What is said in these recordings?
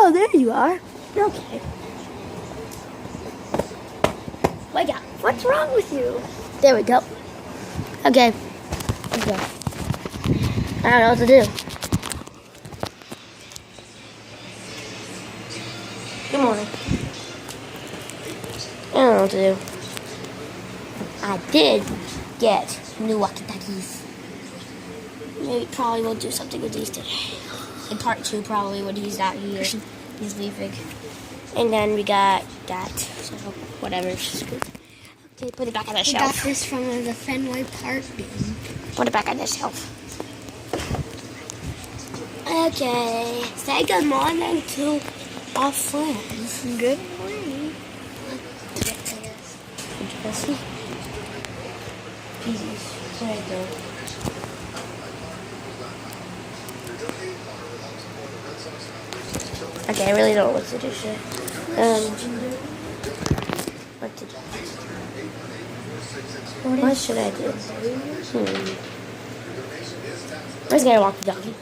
Oh, there you are. Okay. Wake up. What's wrong with you? There we go. Okay. Okay. I don't know what to do. Good morning. I don't know what to do. I did get new walkie-talkies. Maybe probably we'll do something with these today. In part 2, probably, when he's not here. He's leaving. And then we got that. So, whatever. Okay, put it back on the shelf. We got this from the Fenway Park game. Put it back on the shelf. Okay. Say good morning to our friends. Good morning. Jesse. Jesus. There you go. Okay, I really don't know what to do. What to do? What should I do? I'm just gonna walkie-talkie.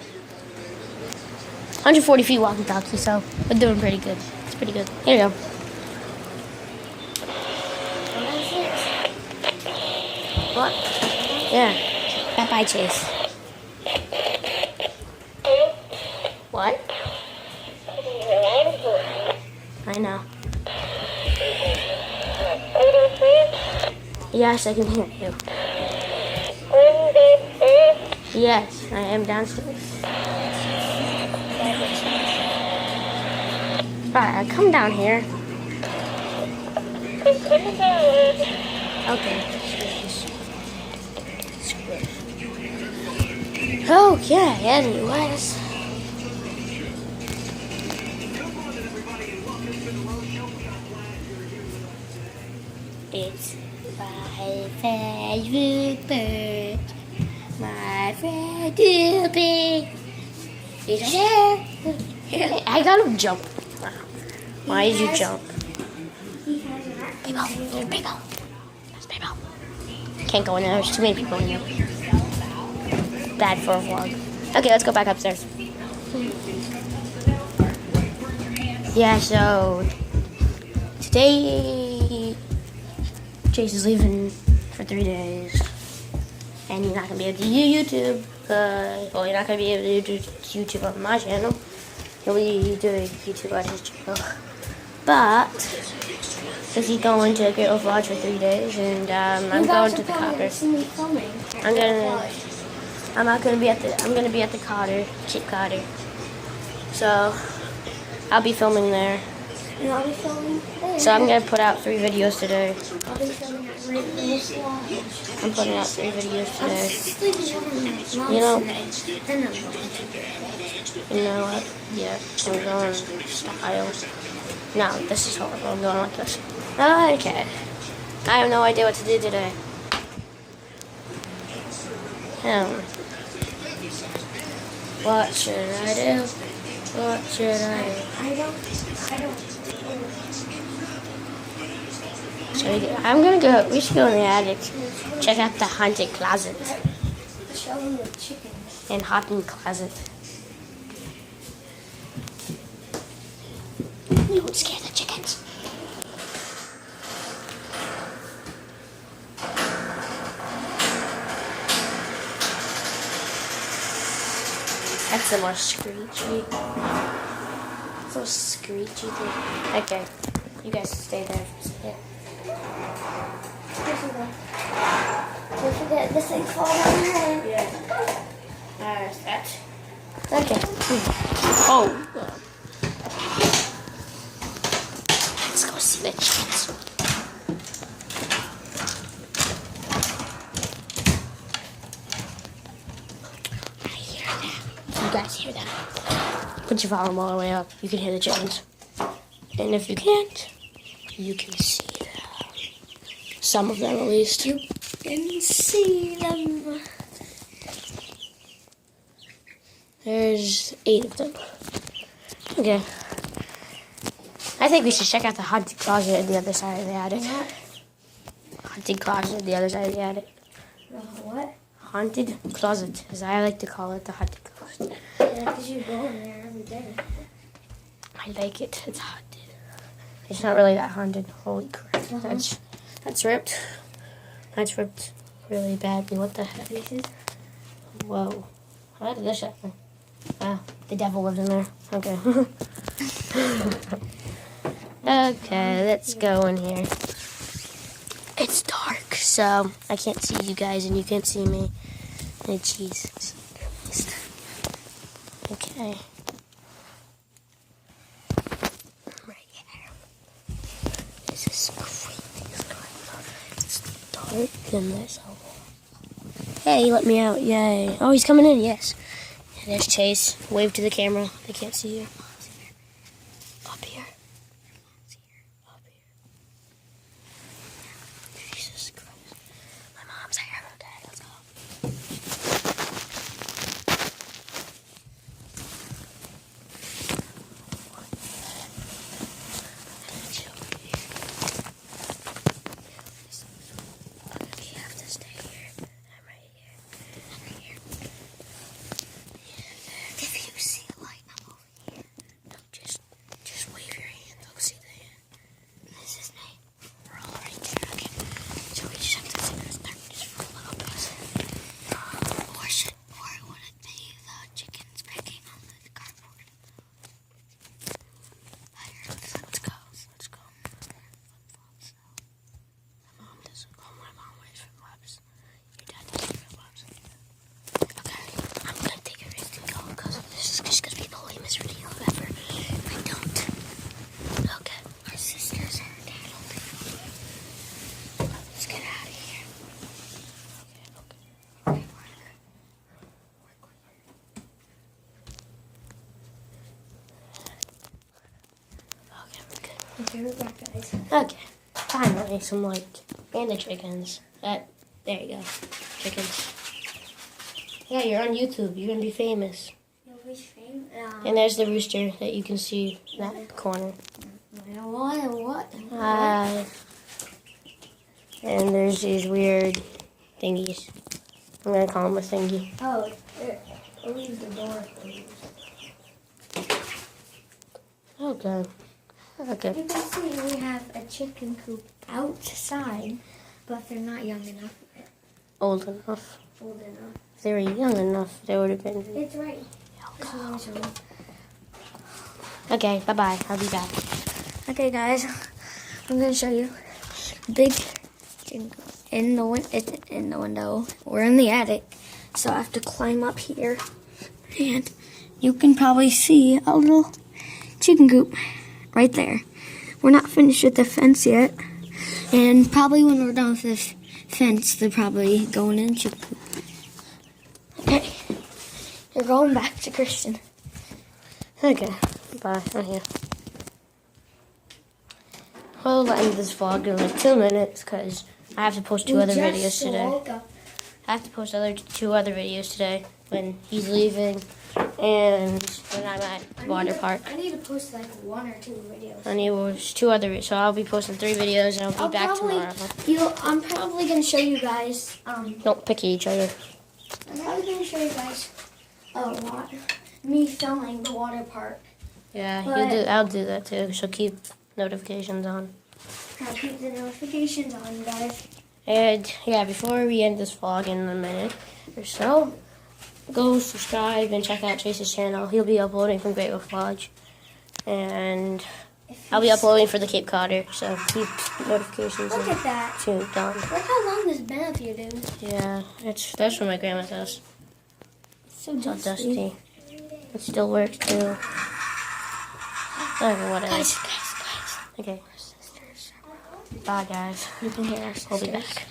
140 feet walkie-talkie, so we're doing pretty good. It's pretty good. Here you go. What? Yeah. Bye-bye, Chase. What? I know. Yes, I can hear you. Yes, I am downstairs. Alright, come down here. Okay. Okay, anyways. It's my favorite bird. My friend Doopy. He's here. I got him jump. Why did you jump? People. There's people. There's people. Can't go in there. There's too many people in there. Bad for a vlog. Okay, let's go back upstairs. Yeah, so today Chase is leaving for 3 days, and he's not gonna be able to do YouTube. Well, you're not gonna be able to do YouTube on my channel. He'll be doing YouTube on his channel, but because he's going to Great Wolf Lodge for 3 days, and I'm going to the Cotter. I'm gonna be at the Cotter, Cape Cotter. So I'll be filming there. And I'll be filming there. So I'm gonna put out 3 videos today. I'll be filming at Great Wolf Lodge. I'm putting out 3 videos I'm today. sleeping over my mom's You know- today. Then I'm going to bed. You know what? Yeah, I'm going style. No, this is horrible. I'm going like this. Okay. I have no idea what to do today. What should I do? What should I do? I don't. So I'm gonna go. We should go in the attic. Check out the haunted closet Show them the chickens. and haunted closet. Don't scare the chickens. That's the more screechy. So screechy thing. Okay, you guys stay there. Yeah. Don't forget this thing fall down here. Yeah. There's that. Okay. Oh. Let's go see the chickens. I hear them. You guys hear them? Put your volume all the way up. You can hear the chickens. And if you can't, you can see them. Some of them at least. You can see them. There's 8 of them. Okay. I think we should check out the haunted closet at the other side of the attic. Haunted closet at the other side of the attic. What? Haunted closet, as I like to call it, the haunted closet. Yeah, because you go in there every day. I like it. It's haunted. It's not really that haunted. Holy crap. That's ripped. That's ripped really badly. What the heck? Whoa. How did this happen? Wow. The devil lived in there. Okay. Okay, let's go in here. It's dark, so I can't see you guys and you can't see me. Oh, Jesus Christ. Okay. Right here. This is creepy. It's dark in this hole. Hey, he let me out. Yay. Oh, he's coming in. Yes. And there's Chase. Wave to the camera. They can't see you. Up here. Up here. Jesus Christ. My mom's here. Okay, let's go. You have to stay here. I'm right here. I'm right here. If you see a light, I'm over here. No, just wave your hand. I'll see the hand. This is me. We're all right there. Okay. So we just have to sit in this darkness for a little bit. Or would it be the chickens pecking on the cardboard? Let's go. Let's go. Flip-flops. My mom doesn't. Oh, my mom wears flip-flops. Your dad doesn't wear flip-flops. Okay, I'm gonna take a risk and go because this is just gonna be the lamest video ever. I don't. Okay, our sisters and our dad will be over. Let's get out of here. Okay. Okay, we're good. Okay, we're back, guys. Okay, finally some light. And the chickens. There you go. Chickens. Yeah, you're on YouTube. You're gonna be famous. Nobody's fame. And there's the rooster that you can see in that corner. What? And there's these weird thingies. I'm gonna call them a thingy. Oh, it leaves the door closed. Okay. Okay. You can see we have a chicken coop outside, but they're not young enough yet. Old enough. Old enough. If they were young enough, they would have been. It's right. Okay, bye-bye. I'll be back. Okay, guys, I'm gonna show you big in the window. We're in the attic, so I have to climb up here, and you can probably see a little chicken coop right there. We're not finished with the fence yet, and probably when we're done with this fence, they're probably going in the chicken coop. Okay, you're going back to Christian. Okay, bye. I'm here. We'll end this vlog in like 2 minutes because I have to post two other videos today. I have to post two other videos today when he's leaving and when I'm at the water park. I need to post like 1 or 2 videos. I need to post 2 other, so I'll be posting 3 videos and I'll be back tomorrow. I'm probably gonna show you guys. Don't pick each other. I'm probably gonna show you guys me filming the water park. Yeah, But- I'll do that too. So keep notifications on. I'll keep the notifications on, guys. And yeah, before we end this vlog in a minute or so, go subscribe and check out Chase's channel. He'll be uploading from Great Wolf Lodge, and I'll be uploading for the Cape Codder. So keep notifications Look at that. tuned on. Look how long this been up here, dude. Yeah, that's from my grandma's house. It's so It's all dusty. dusty. It still works too. Okay, whatever. Guys. Okay. Bye, guys. You can hear us. We'll be back.